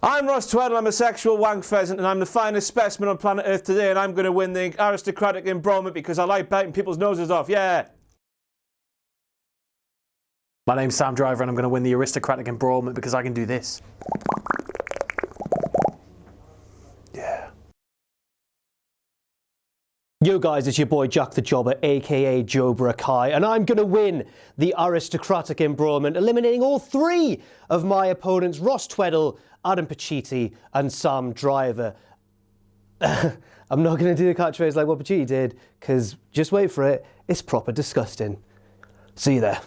I'm Ross Tweddle, I'm a sexual wank pheasant, and I'm the finest specimen on planet Earth today, and I'm going to win the aristocratic embroilment because I like biting people's noses off, yeah! My name's Sam Driver, and I'm going to win the aristocratic embroilment because I can do this. Yeah. Yo guys, it's your boy Jack the Jobber, aka Jobra Kai, and I'm going to win the aristocratic embroilment, eliminating all three of my opponents, Ross Tweddle, Adam Pacitti, and Sam Driver. I'm not going to do the catchphrase like what Pacitti did, because just wait for it, it's proper disgusting. See you there.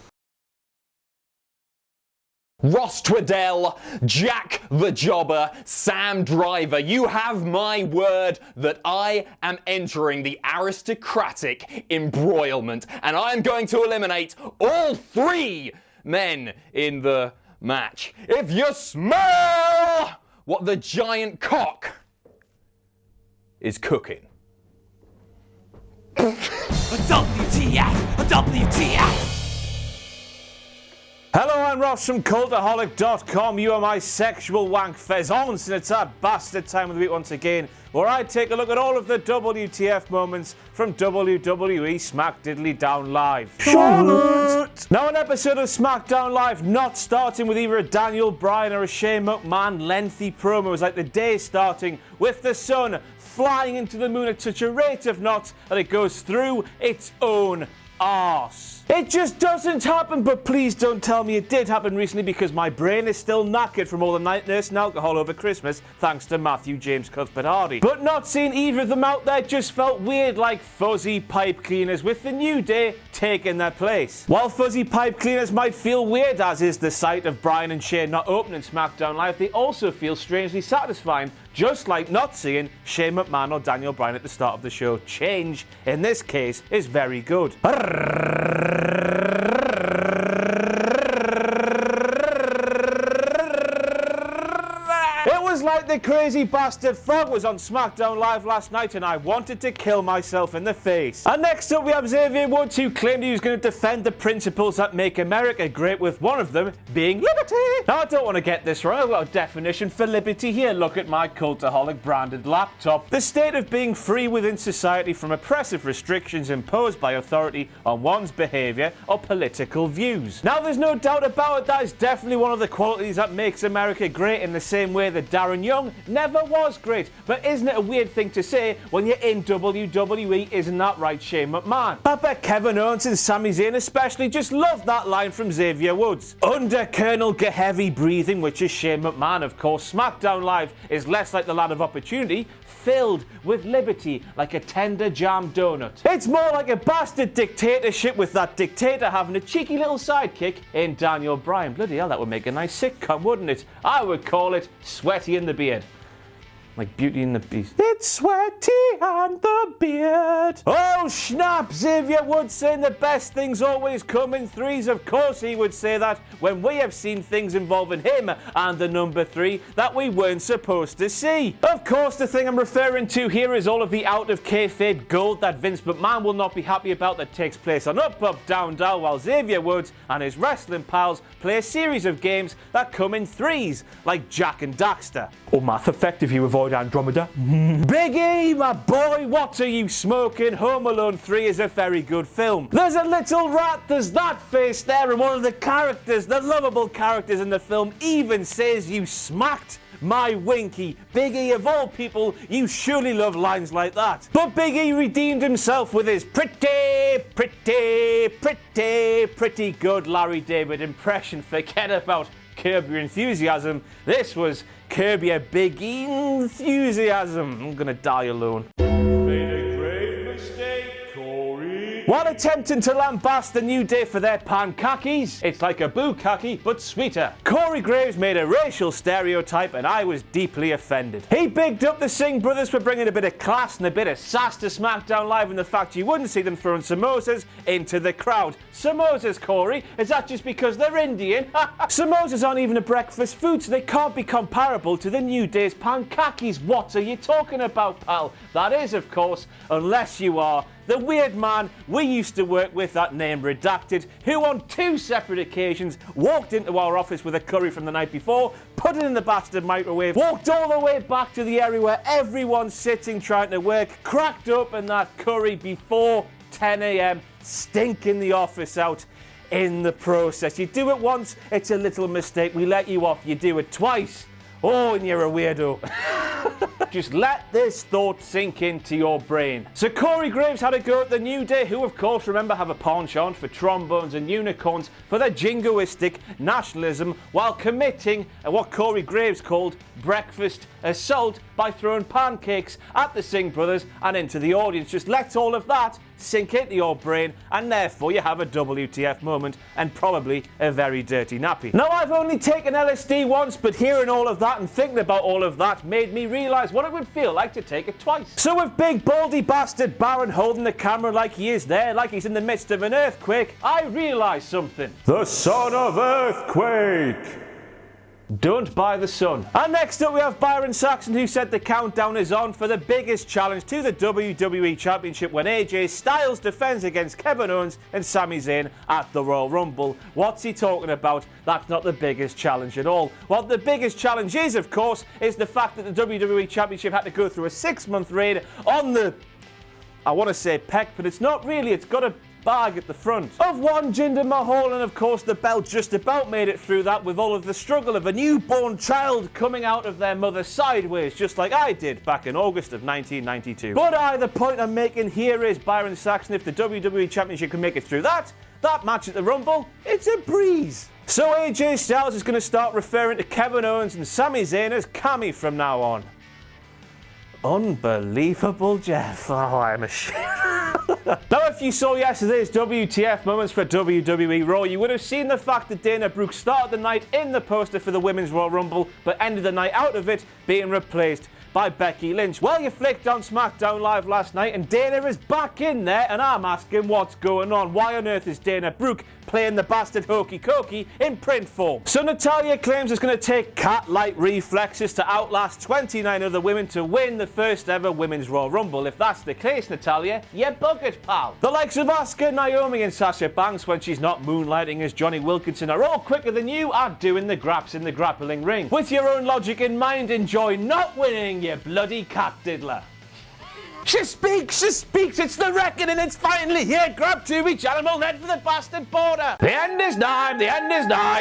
Ross Tweddle, Jack the Jobber, Sam Driver, you have my word that I am entering the aristocratic embroilment, and I am going to eliminate all three men in the match. If you smell what the giant cock is cooking. WTF! WTF! Hello, I'm Ross from Cultaholic.com. You are my sexual wank pheasants, and it's that bastard time of the week once again, where I take a look at all of the WTF moments from WWE SmackDown Live. Charlotte! Now, an episode of SmackDown Live not starting with either a Daniel Bryan or a Shane McMahon lengthy promos, like the day starting with the sun flying into the moon at such a rate of knots that it goes through its own arse. It just doesn't happen, but please don't tell me it did happen recently, because my brain is still knackered from all the night nurse and alcohol over Christmas, thanks to Matthew James Cuthbert Hardy. But not seeing either of them out there just felt weird, like fuzzy pipe cleaners, with the New Day taking their place. While fuzzy pipe cleaners might feel weird, as is the sight of Bryan and Shane not opening SmackDown Live, they also feel strangely satisfying, just like not seeing Shane McMahon or Daniel Bryan at the start of the show. Change, in this case, is very good. It was like the crazy bastard frog was on SmackDown Live last night, and I wanted to kill myself in the face. And next up we have Xavier Woods, who claimed he was going to defend the principles that make America great, with one of them being liberty. Now, I don't want to get this wrong. I've got a definition for liberty here. Look at my Cultaholic branded laptop. The state of being free within society from oppressive restrictions imposed by authority on one's behavior or political views. Now, there's no doubt about it, that is definitely one of the qualities that makes America great, in the same way that Darren Young never was great. But isn't it a weird thing to say when you're in WWE? Isn't that right, Shane McMahon? I bet Kevin Owens and Sami Zayn especially just love that line from Xavier Woods. Under Colonel Heavy Breathing, which is Shane McMahon, of course, SmackDown Live is less like the Land of Opportunity, filled with liberty like a tender jam donut. It's more like a bastard dictatorship, with that dictator having a cheeky little sidekick in Daniel Bryan. Bloody hell, that would make a nice sitcom, wouldn't it? I would call it Sweaty and the Beard. Like Beauty and the Beast. It's Sweaty and the Beard. Oh, snap! Xavier Woods saying the best things always come in threes. Of course he would say that when we have seen things involving him and the number 3 that we weren't supposed to see. Of course, the thing I'm referring to here is all of the out of kayfabe gold that Vince McMahon will not be happy about, that takes place on UpUpDownDown, while Xavier Woods and his wrestling pals play a series of games that come in threes, like Jack and Daxter. Or Math Effect if you avoid Andromeda. Big E, my boy, what are you smoking? Home Alone 3 is a very good film. There's a little rat, there's that face there, and one of the characters, the lovable characters in the film, even says, "You smacked my winky." Big E, of all people, you surely love lines like that. But Big E redeemed himself with his pretty good Larry David impression. Forget about Curb Your Enthusiasm. This was Curb Your Big E Enthusiasm. I'm gonna die alone. While attempting to lambast the New Day for their pankakis, it's like a bukkake, but sweeter. Corey Graves made a racial stereotype, and I was deeply offended. He bigged up the Singh brothers for bringing a bit of class and a bit of sass to SmackDown Live, and the fact you wouldn't see them throwing samosas into the crowd. Samosas, Corey? Is that just because they're Indian? Samosas aren't even a breakfast food, so they can't be comparable to the New Day's pankakis. What are you talking about, pal? That is, of course, unless you are the weird man we used to work with, that name redacted, who on 2 separate occasions walked into our office with a curry from the night before, put it in the bastard microwave, walked all the way back to the area where everyone's sitting trying to work, cracked open that curry before 10 a.m, stinking the office out in the process. You do it once, it's a little mistake, we let you off. You do it twice, oh, and you're a weirdo. Just let this thought sink into your brain. So Corey Graves had a go at the New Day, who of course, remember, have a penchant for trombones and unicorns for their jingoistic nationalism, while committing what Corey Graves called breakfast assault by throwing pancakes at the Singh brothers and into the audience. Just let all of that sink into your brain, and therefore you have a WTF moment and probably a very dirty nappy. Now, I've only taken LSD once, but hearing all of that and thinking about all of that made me realise what it would feel like to take it twice. So with big baldy bastard Baron holding the camera like he is there, like he's in the midst of an earthquake, I realised something. The son of earthquake! Don't buy the sun. And next up we have Byron Saxton, who said the countdown is on for the biggest challenge to the WWE Championship when AJ Styles defends against Kevin Owens and Sami Zayn at the Royal Rumble. What's he talking about? That's not the biggest challenge at all. What the biggest challenge is, of course, is the fact that the WWE Championship had to go through a 6-month reign on the, I want to say peck, but it's not really, it's got a bag at the front of one Jinder Mahal, and of course the belt just about made it through that with all of the struggle of a newborn child coming out of their mother sideways, just like I did back in August of 1992. But the point I'm making here is, Byron Saxton, if the WWE Championship can make it through that match at the Rumble, it's a breeze. So AJ Styles is going to start referring to Kevin Owens and Sami Zayn as Cammy from now on. Unbelievable, Jeff. Oh, I'm ashamed. Now, if you saw yesterday's WTF moments for WWE Raw, you would have seen the fact that Dana Brooke started the night in the poster for the Women's Royal Rumble, but ended the night out of it being replaced by Becky Lynch. Well, you flicked on SmackDown Live last night and Dana is back in there, and I'm asking what's going on. Why on earth is Dana Brooke playing the bastard hokey cokey in print form? So Natalya claims it's going to take cat-like reflexes to outlast 29 other women to win the first ever Women's Royal Rumble. If that's the case, Natalya, you're buggered, pal. The likes of Asuka, Naomi and Sasha Banks, when she's not moonlighting as Johnny Wilkinson, are all quicker than you at doing the graps in the grappling ring. With your own logic in mind, enjoy not winning, you bloody cat diddler. She speaks, it's the reckoning, it's finally here. Grab to each animal, head for the bastard border. The end is nigh,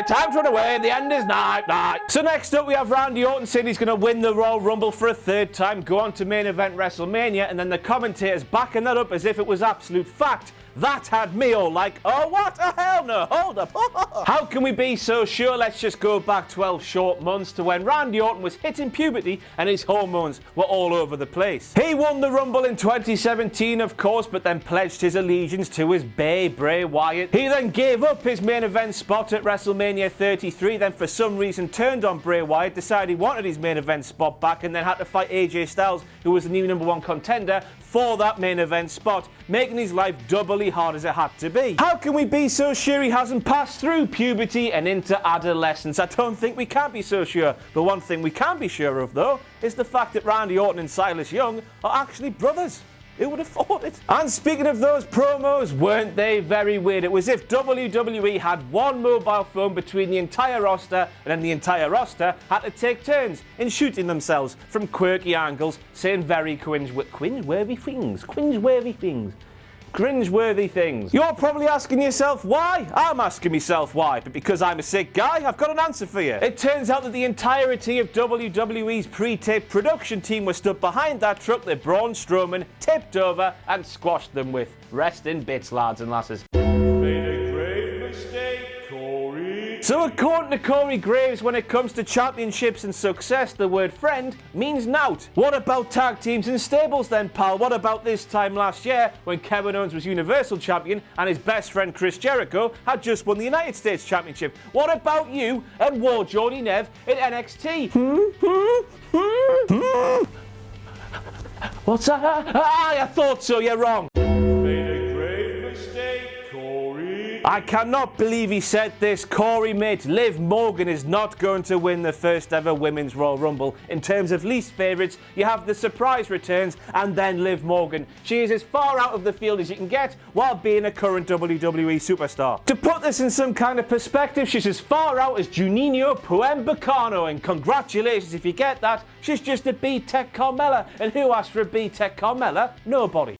time to run away, the end is nigh. So next up we have Randy Orton saying he's going to win the Royal Rumble for a 3rd time, go on to main event WrestleMania, and then the commentators backing that up as if it was absolute fact. That had me all like, oh, what? Oh, hell no, hold up. How can we be so sure? Let's just go back 12 short months to when Randy Orton was hitting puberty and his hormones were all over the place. He won the Rumble in 2017, of course, but then pledged his allegiance to his bae, Bray Wyatt. He then gave up his main event spot at WrestleMania 33, then for some reason turned on Bray Wyatt, decided he wanted his main event spot back, and then had to fight AJ Styles, who was the new #1 contender for that main event spot, making his life doubly hard as it had to be. How can we be so sure he hasn't passed through puberty and into adolescence? I don't think we can be so sure. The one thing we can be sure of, though, is the fact that Randy Orton and Silas Young are actually brothers. Who would have thought it? And speaking of those promos, weren't they very weird? It was as if WWE had one mobile phone between the entire roster, and then the entire roster had to take turns in shooting themselves from quirky angles, saying very cringe-worthy things. You're probably asking yourself why? I'm asking myself why, but because I'm a sick guy, I've got an answer for you. It turns out that the entirety of WWE's pre-taped production team was stood behind that truck that Braun Strowman tipped over and squashed them with. Rest in bits, lads and lasses. So according to Corey Graves, when it comes to championships and success, the word friend means nout. What about tag teams and stables then, pal? What about this time last year when Kevin Owens was Universal Champion and his best friend Chris Jericho had just won the United States Championship? What about you and War Jordy Nev in NXT? What's that? I thought so, you're wrong. I cannot believe he said this. Corey, mate, Liv Morgan is not going to win the first ever Women's Royal Rumble. In terms of least favourites, you have the surprise returns and then Liv Morgan. She is as far out of the field as you can get while being a current WWE superstar. To put this in some kind of perspective, she's as far out as Juninho Puembacano, and congratulations if you get that. She's just a B-Tech Carmella, and who asked for a B-Tech Carmella? Nobody.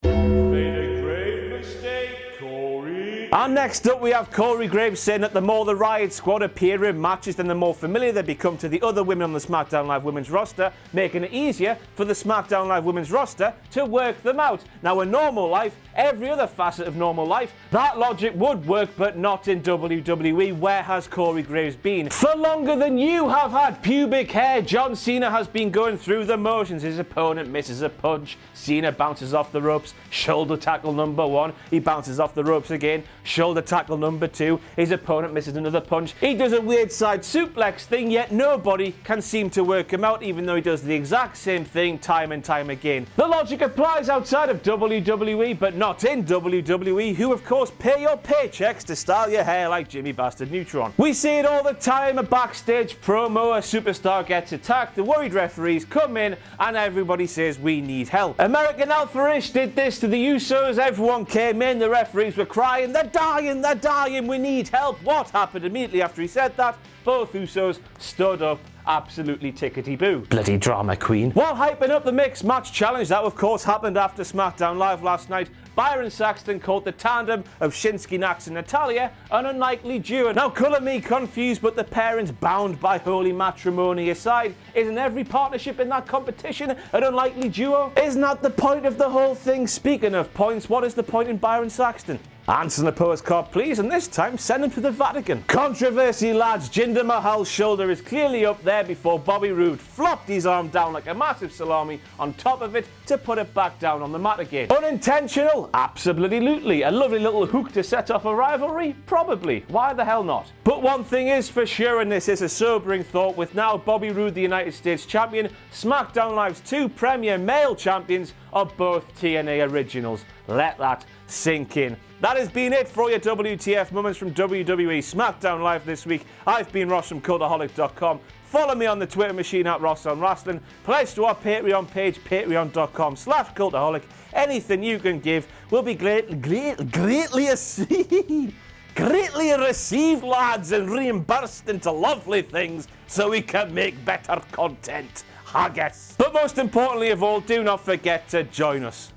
And next up we have Corey Graves saying that the more the Riot squad appear in matches, then the more familiar they become to the other women on the SmackDown Live Women's roster, making it easier for the SmackDown Live Women's roster to work them out. Now in normal life, every other facet of normal life, that logic would work, but not in WWE. Where has Corey Graves been? For longer than you have had pubic hair, John Cena has been going through the motions. His opponent misses a punch, Cena bounces off the ropes, shoulder tackle number 1, he bounces off the ropes again, shoulder tackle number 2, his opponent misses another punch, he does a weird side suplex thing, yet nobody can seem to work him out, even though he does the exact same thing time and time again. The logic applies outside of WWE, but not in WWE, who of course pay your paychecks to style your hair like Jimmy Bastard Neutron. We see it all the time, a backstage promo, a superstar gets attacked, the worried referees come in, and everybody says we need help. American Alpha-ish did this to the Usos, everyone came in, the referees were crying, they're dying, we need help. What happened immediately after he said that? Both Usos stood up, absolutely tickety-boo. Bloody drama queen. While hyping up the mixed match challenge, that of course happened after SmackDown Live last night, Byron Saxton called the tandem of Shinsuke Nax and Natalya an unlikely duo. Now colour me confused, but the pairings bound by holy matrimony aside, isn't every partnership in that competition an unlikely duo? Isn't that the point of the whole thing? Speaking of points, what is the point in Byron Saxton? Answer the postcard please, and this time send him to the Vatican. Controversy lads, Jinder Mahal's shoulder is clearly up there before Bobby Roode flopped his arm down like a massive salami on top of it to put it back down on the mat again. Unintentional? Absolutely. A lovely little hook to set off a rivalry? Probably. Why the hell not? But one thing is for sure, and this is a sobering thought, with now Bobby Roode the United States Champion, SmackDown Live's 2 premier male champions are both TNA originals. Let that sink in. That has been it for all your WTF moments from WWE SmackDown Live this week. I've been Ross from Cultaholic.com. Follow me on the Twitter machine at Ross on Wrestling. Pledge to our Patreon page, patreon.com/Cultaholic. Anything you can give will be greatly received, lads, and reimbursed into lovely things so we can make better content, I guess. But most importantly of all, do not forget to join us.